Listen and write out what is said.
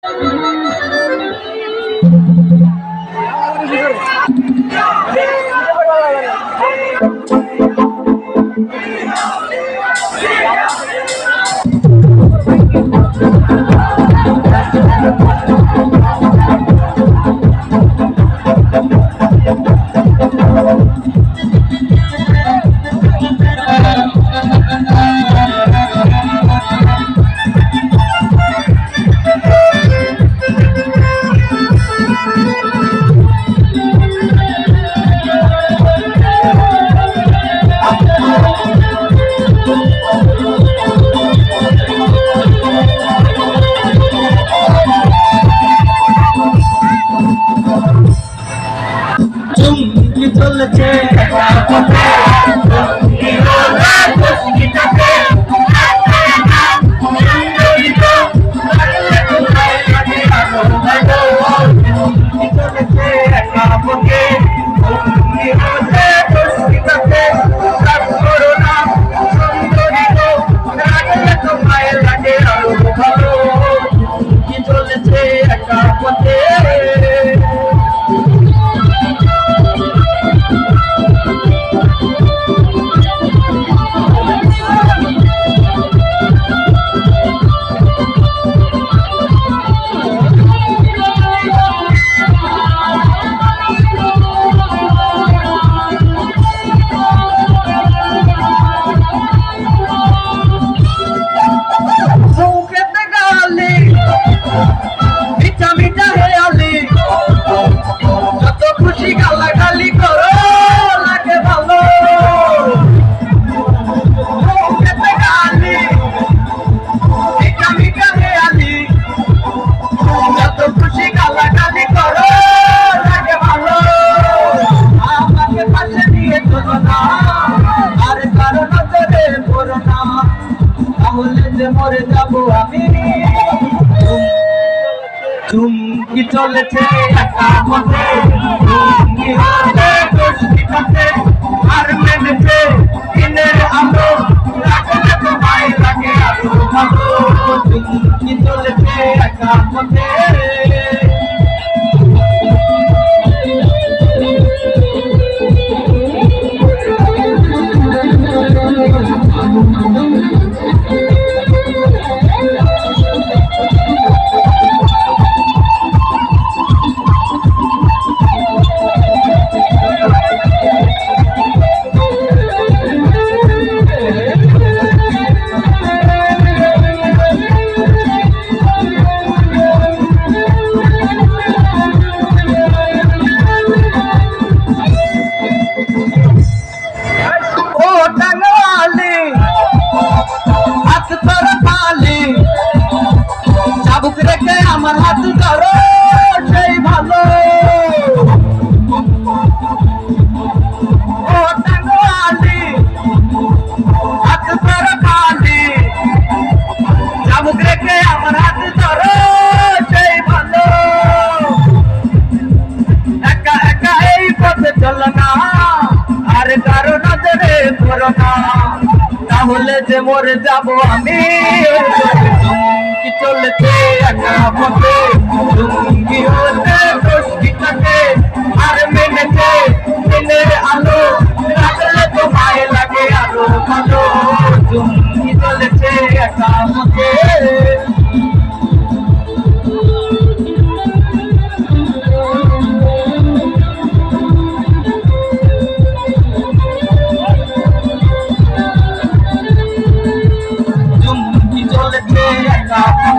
চলছে মরে যাবো আমি চুমকি চলেছে একা মতে চুমকি হাতে কষ্টি কাছে আর মেনেছে দিনের আলো রাখলে তো মায় লাগে আলো ভালো চুমকি চলেছে একা মতে আমার হাত ধরো সেই ভালো ও টাঙ্গালি হাত ধরো খালি চাবুক রেখে আমার হাত ধরো সেই ভালো একা একা এই পথে চলো না আর কারো নজরে পড়ো না তাহলে যে মরে যাবো আমি চুমকি চলেছে একা মতে চুমকি হতে কষ্টি কাটে আর মেনেছে দিনের আলো রাখলে তো মায়ে লাগে আরো ভালো চুমকি চলেছে একা মতে চুমকি চলেছে একা